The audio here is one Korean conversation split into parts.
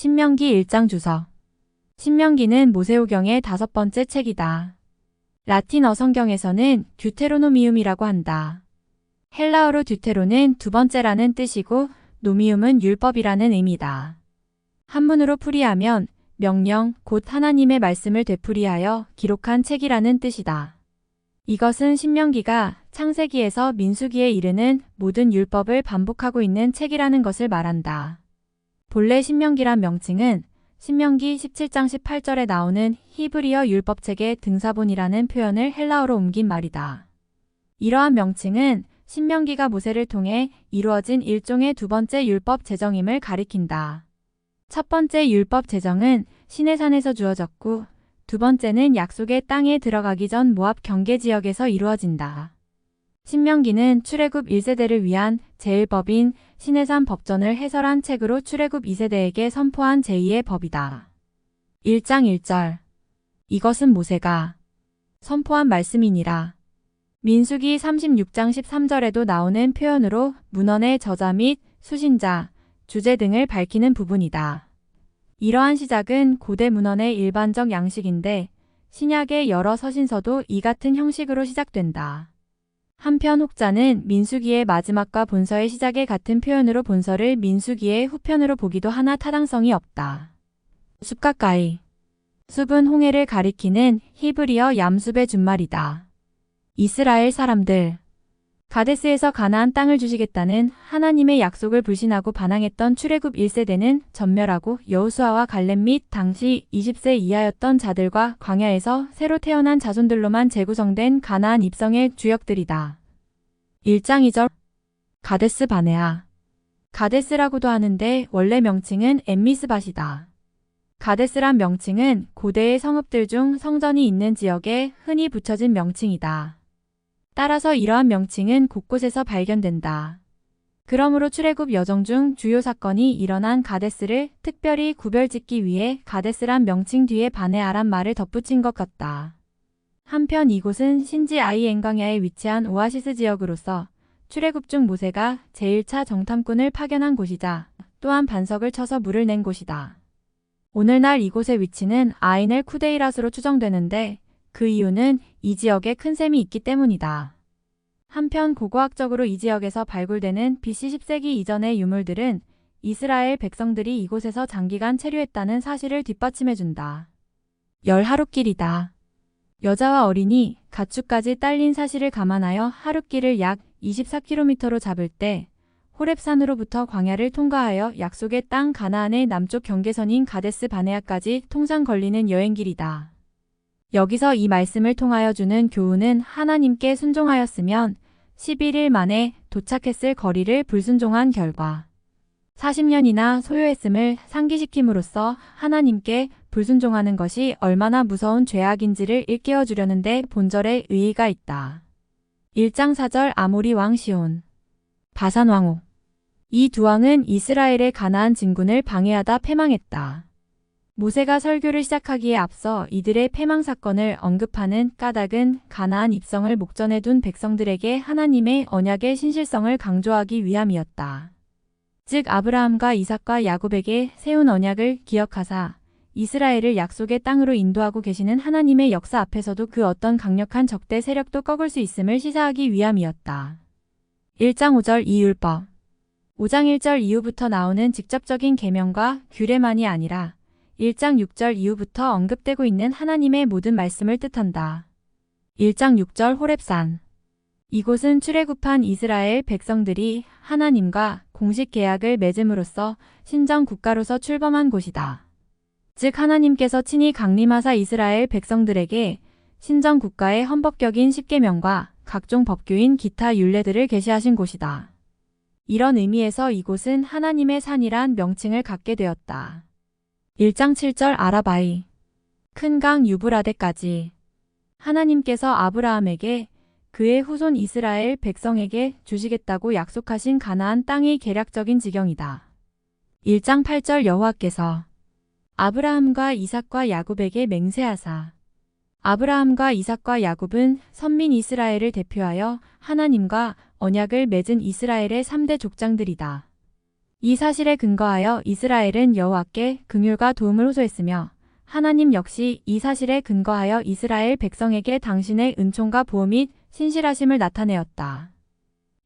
신명기 1장 주석. 신명기는 모세오경의 5번째 책이다. 라틴어 성경에서는 듀테로노미움이라고 한다. 헬라어로 듀테로는 두 번째라는 뜻이고 노미움은 율법이라는 의미다. 한문으로 풀이하면 명령, 곧 하나님의 말씀을 되풀이하여 기록한 책이라는 뜻이다. 이것은 신명기가 창세기에서 민수기에 이르는 모든 율법을 반복하고 있는 책이라는 것을 말한다. 본래 신명기란 명칭은 신명기 17장 18절에 나오는 히브리어 율법책의 등사본이라는 표현을 헬라어로 옮긴 말이다. 이러한 명칭은 신명기가 모세를 통해 이루어진 일종의 두 번째 율법 제정임을 가리킨다. 첫 번째 율법 제정은 시내산에서 주어졌고 두 번째는 약속의 땅에 들어가기 전 모압 경계 지역에서 이루어진다. 신명기는 출애굽 1세대를 위한 제1법인 시내산 법전을 해설한 책으로 출애굽 2세대에게 선포한 제2의 법이다. 1장 1절. 이것은 모세가 선포한 말씀이니라. 민수기 36장 13절에도 나오는 표현으로 문헌의 저자 및 수신자, 주제 등을 밝히는 부분이다. 이러한 시작은 고대 문헌의 일반적 양식인데 신약의 여러 서신서도 이 같은 형식으로 시작된다. 한편 혹자는 민수기의 마지막과 본서의 시작의 같은 표현으로 본서를 민수기의 후편으로 보기도 하나 타당성이 없다. 숲 가까이. 숲은 홍해를 가리키는 히브리어 얌숲의 준말이다. 이스라엘 사람들. 가데스에서 가나안 땅을 주시겠다는 하나님의 약속을 불신하고 반항했던 출애굽 1세대는 전멸하고 여호수아와 갈렙 및 당시 20세 이하였던 자들과 광야에서 새로 태어난 자손들로만 재구성된 가나안 입성의 주역들이다. 1장 2절. 가데스 바네아. 가데스라고도 하는데 원래 명칭은 엠미스밭이다. 가데스란 명칭은 고대의 성읍들 중 성전이 있는 지역에 흔히 붙여진 명칭이다. 따라서 이러한 명칭은 곳곳에서 발견된다. 그러므로 출애굽 여정 중 주요 사건이 일어난 가데스를 특별히 구별짓기 위해 가데스란 명칭 뒤에 바네아란 말을 덧붙인 것 같다. 한편 이곳은 신지 아이엔광야에 위치한 오아시스 지역으로서 출애굽 중 모세가 제1차 정탐꾼을 파견한 곳이자 또한 반석을 쳐서 물을 낸 곳이다. 오늘날 이곳의 위치는 아인 엘 쿠데이랏으로 추정되는데 그 이유는 이 지역에 큰 샘이 있기 때문이다. 한편 고고학적으로 이 지역에서 발굴되는 BC 10세기 이전의 유물들은 이스라엘 백성들이 이곳에서 장기간 체류했다는 사실을 뒷받침해준다. 열 하룻길이다. 여자와 어린이, 가축까지 딸린 사실을 감안하여 하룻길을 약 24km로 잡을 때 호렙산으로부터 광야를 통과하여 약속의 땅 가나안의 남쪽 경계선인 가데스 바네아까지 통상 걸리는 여행길이다. 여기서 이 말씀을 통하여 주는 교훈은 하나님께 순종하였으면 11일 만에 도착했을 거리를 불순종한 결과 40년이나 소요했음을 상기시킴으로써 하나님께 불순종하는 것이 얼마나 무서운 죄악인지를 일깨워 주려는데 본절에 의의가 있다. 1장 4절. 아모리 왕 시온. 바산 왕 옥. 이 두 왕은 이스라엘의 가나안 진군을 방해하다 패망했다. 모세가 설교를 시작하기에 앞서 이들의 패망 사건을 언급하는 까닭은 가나안 입성을 목전에 둔 백성들에게 하나님의 언약의 신실성을 강조하기 위함이었다. 즉 아브라함과 이삭과 야곱에게 세운 언약을 기억하사 이스라엘을 약속의 땅으로 인도하고 계시는 하나님의 역사 앞에서도 그 어떤 강력한 적대 세력도 꺾을 수 있음을 시사하기 위함이었다. 1장 5절. 이 율법. 5장 1절 이후부터 나오는 직접적인 계명과 규례만이 아니라 1장 6절 이후부터 언급되고 있는 하나님의 모든 말씀을 뜻한다. 1장 6절. 호렙산. 이곳은 출애굽한 이스라엘 백성들이 하나님과 공식 계약을 맺음으로써 신정 국가로서 출범한 곳이다. 즉 하나님께서 친히 강림하사 이스라엘 백성들에게 신정 국가의 헌법격인 십계명과 각종 법규인 기타 율례들을 계시하신 곳이다. 이런 의미에서 이곳은 하나님의 산이란 명칭을 갖게 되었다. 1장 7절. 아라바이. 큰 강 유브라데까지. 하나님께서 아브라함에게 그의 후손 이스라엘 백성에게 주시겠다고 약속하신 가나안 땅의 계략적인 지경이다. 1장 8절. 여호와께서 아브라함과 이삭과 야곱에게 맹세하사. 아브라함과 이삭과 야곱은 선민 이스라엘을 대표하여 하나님과 언약을 맺은 이스라엘의 3대 족장들이다. 이 사실에 근거하여 이스라엘은 여호와께 긍휼과 도움을 호소했으며 하나님 역시 이 사실에 근거하여 이스라엘 백성에게 당신의 은총과 보호 및 신실하심을 나타내었다.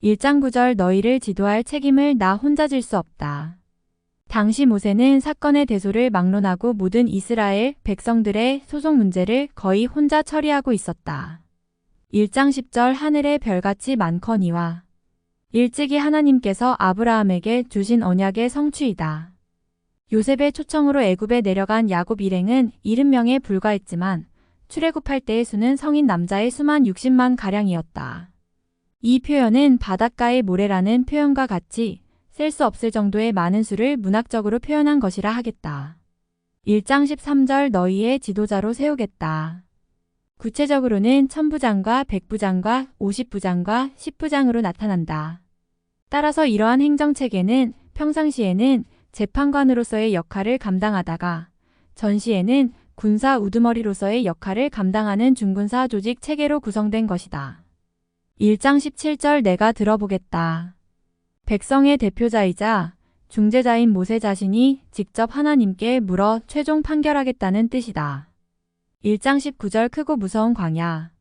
1장 9절 너희를 지도할 책임을 나 혼자 질 수 없다. 당시 모세는 사건의 대소를 막론하고 모든 이스라엘 백성들의 소송 문제를 거의 혼자 처리하고 있었다. 1장 10절 하늘의 별같이 많거니와 일찍이 하나님께서 아브라함에게 주신 언약의 성취이다. 요셉의 초청으로 애굽에 내려간 야곱 일행은 70명에 불과했지만 출애굽할 때의 수는 성인 남자의 수만 60만 가량이었다. 이 표현은 바닷가의 모래라는 표현과 같이 셀 수 없을 정도의 많은 수를 문학적으로 표현한 것이라 하겠다. 1장 13절 너희의 지도자로 세우겠다. 구체적으로는 천부장과 백부장과 50부장과 10부장으로 나타난다. 따라서 이러한 행정체계는 평상시에는 재판관으로서의 역할을 감당하다가 전시에는 군사 우두머리로서의 역할을 감당하는 중군사 조직 체계로 구성된 것이다. 1장 17절 내가 들어보겠다. 백성의 대표자이자 중재자인 모세 자신이 직접 하나님께 물어 최종 판결하겠다는 뜻이다. 1장 19절 크고 무서운 광야.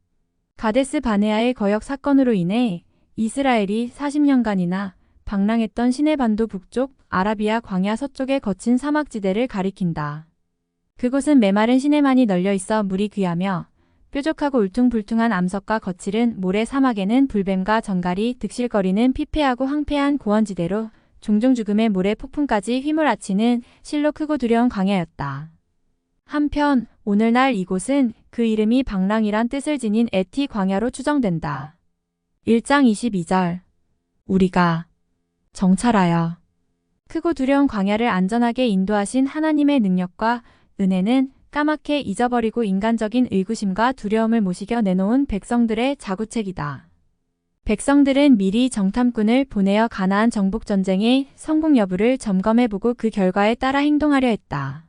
가데스 바네아의 거역 사건으로 인해 이스라엘이 40년간이나 방랑했던 시내반도 북쪽 아라비아 광야 서쪽의 거친 사막지대를 가리킨다. 그곳은 메마른 시내만이 널려 있어 물이 귀하며 뾰족하고 울퉁불퉁한 암석과 거칠은 모래 사막에는 불뱀과 정갈이 득실거리는 피폐하고 황폐한 고원지대로 종종 죽음의 모래 폭풍까지 휘몰아치는 실로 크고 두려운 광야였다. 한편 오늘날 이곳은 그 이름이 방랑이란 뜻을 지닌 에티 광야로 추정된다. 1장 22절 우리가 정찰하여 크고 두려운 광야를 안전하게 인도하신 하나님의 능력과 은혜는 까맣게 잊어버리고 인간적인 의구심과 두려움을 모시겨 내놓은 백성들의 자구책이다. 백성들은 미리 정탐꾼을 보내어 가나안 정복전쟁의 성공 여부를 점검해보고 그 결과에 따라 행동하려 했다.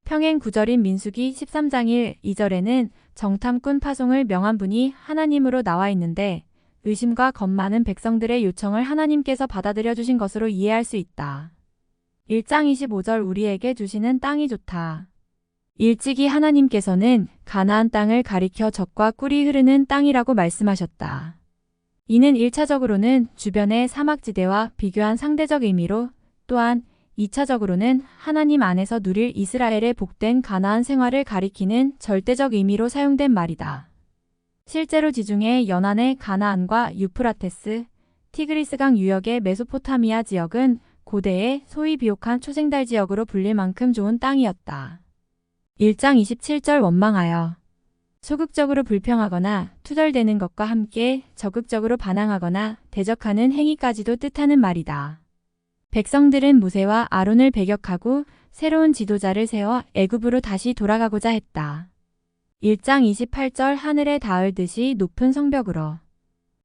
평행 구절인 민수기 13장 1, 2절에는 정탐꾼 파송을 명한 분이 하나님으로 나와 있는데 의심과 겁 많은 백성들의 요청을 하나님께서 받아들여 주신 것으로 이해할 수 있다. 1장 25절 우리에게 주시는 땅이 좋다. 일찍이 하나님께서는 가나안 땅을 가리켜 젖과 꿀이 흐르는 땅이라고 말씀하셨다. 이는 1차적으로는 주변의 사막지대와 비교한 상대적 의미로 또한 2차적으로는 하나님 안에서 누릴 이스라엘의 복된 가나안 생활을 가리키는 절대적 의미로 사용된 말이다. 실제로 지중해 연안의 가나안과 유프라테스, 티그리스강 유역의 메소포타미아 지역은 고대의 소위 비옥한 초생달 지역으로 불릴 만큼 좋은 땅이었다. 1장 27절 원망하여 소극적으로 불평하거나 투덜대는 것과 함께 적극적으로 반항하거나 대적하는 행위까지도 뜻하는 말이다. 백성들은 모세와 아론을 배격하고 새로운 지도자를 세워 애굽으로 다시 돌아가고자 했다. 1장 28절 하늘에 닿을 듯이 높은 성벽으로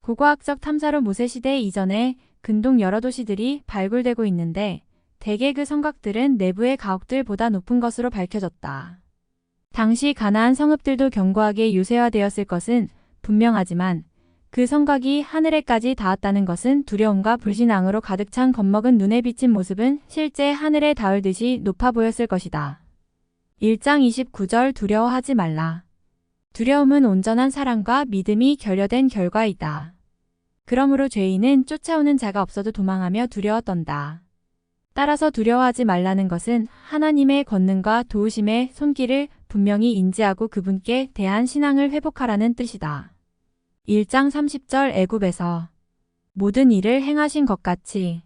고고학적 탐사로 모세시대 이전에 근동 여러 도시들이 발굴되고 있는데 대개 그 성곽들은 내부의 가옥들보다 높은 것으로 밝혀졌다. 당시 가나안 성읍들도 견고하게 요새화되었을 것은 분명하지만 그 성곽이 하늘에까지 닿았다는 것은 두려움과 불신앙으로 가득 찬 겁먹은 눈에 비친 모습은 실제 하늘에 닿을 듯이 높아 보였을 것이다. 1장 29절 두려워하지 말라. 두려움은 온전한 사랑과 믿음이 결여된 결과이다. 그러므로 죄인은 쫓아오는 자가 없어도 도망하며 두려워 떤다. 따라서 두려워하지 말라는 것은 하나님의 권능과 도우심의 손길을 분명히 인지하고 그분께 대한 신앙을 회복하라는 뜻이다. 1장 30절 애굽에서 모든 일을 행하신 것 같이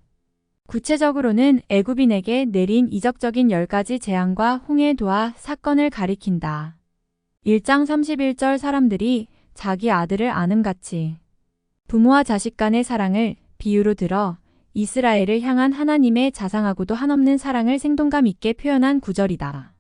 구체적으로는 애굽인에게 내린 이적적인 10가지 재앙과 홍해도와 사건을 가리킨다. 1장 31절 사람들이 자기 아들을 아음같이 부모와 자식 간의 사랑을 비유로 들어 이스라엘을 향한 하나님의 자상하고도 한없는 사랑을 생동감 있게 표현한 구절이다.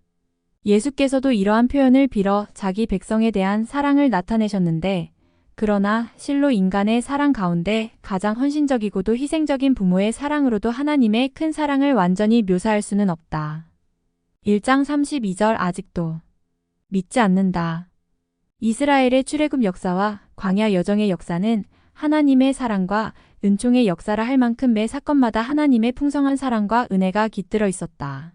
예수께서도 이러한 표현을 빌어 자기 백성에 대한 사랑을 나타내셨는데 그러나 실로 인간의 사랑 가운데 가장 헌신적이고도 희생적인 부모의 사랑으로도 하나님의 큰 사랑을 완전히 묘사할 수는 없다. 1장 32절 아직도 믿지 않는다. 이스라엘의 출애굽 역사와 광야 여정의 역사는 하나님의 사랑과 은총의 역사라 할 만큼 매 사건마다 하나님의 풍성한 사랑과 은혜가 깃들어 있었다.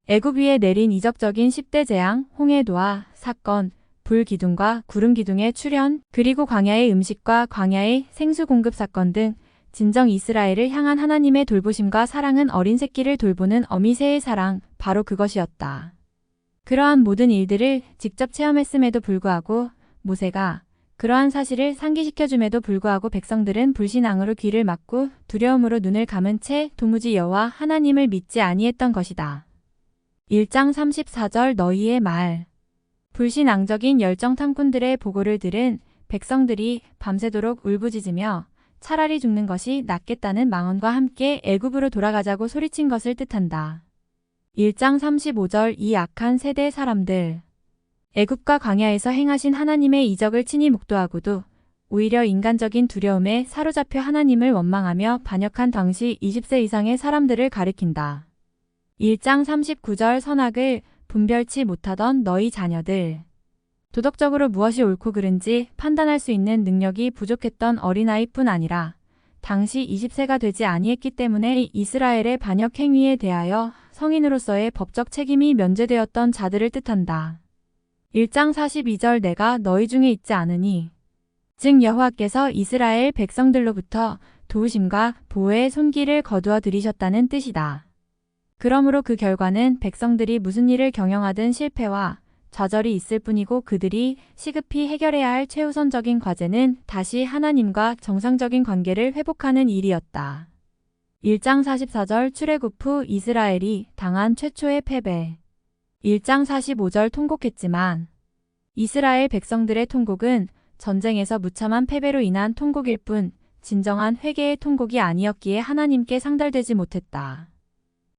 애굽 위에 내린 이적적인 10대 재앙, 홍해도와 사건, 불기둥과 구름기둥의 출현, 그리고 광야의 음식과 광야의 생수 공급 사건 등 진정 이스라엘을 향한 하나님의 돌보심과 사랑은 어린 새끼를 돌보는 어미새의 사랑, 바로 그것이었다. 그러한 모든 일들을 직접 체험했음에도 불구하고 모세가 그러한 사실을 상기시켜줌에도 불구하고 백성들은 불신앙으로 귀를 막고 두려움으로 눈을 감은 채 도무지 여호와 하나님을 믿지 아니했던 것이다. 1장 34절 너희의 말. 불신앙적인 열정 탐꾼들의 보고를 들은 백성들이 밤새도록 울부짖으며 차라리 죽는 것이 낫겠다는 망언과 함께 애굽으로 돌아가자고 소리친 것을 뜻한다. 1장 35절 이 악한 세대 사람들. 애굽과 광야에서 행하신 하나님의 이적을 친히 목도하고도 오히려 인간적인 두려움에 사로잡혀 하나님을 원망하며 반역한 당시 20세 이상의 사람들을 가리킨다. 1장 39절 선악을 분별치 못하던 너희 자녀들. 도덕적으로 무엇이 옳고 그른지 판단할 수 있는 능력이 부족했던 어린아이뿐 아니라 당시 20세가 되지 아니했기 때문에 이스라엘의 반역 행위에 대하여 성인으로서의 법적 책임이 면제되었던 자들을 뜻한다. 1장 42절 내가 너희 중에 있지 않으니 즉 여호와께서 이스라엘 백성들로부터 도우심과 보호의 손길을 거두어 들이셨다는 뜻이다. 그러므로 그 결과는 백성들이 무슨 일을 경영하든 실패와 좌절이 있을 뿐이고 그들이 시급히 해결해야 할 최우선적인 과제는 다시 하나님과 정상적인 관계를 회복하는 일이었다. 1장 44절 출애굽 후 이스라엘이 당한 최초의 패배. 1장 45절 통곡했지만 이스라엘 백성들의 통곡은 전쟁에서 무참한 패배로 인한 통곡일 뿐 진정한 회개의 통곡이 아니었기에 하나님께 상달되지 못했다.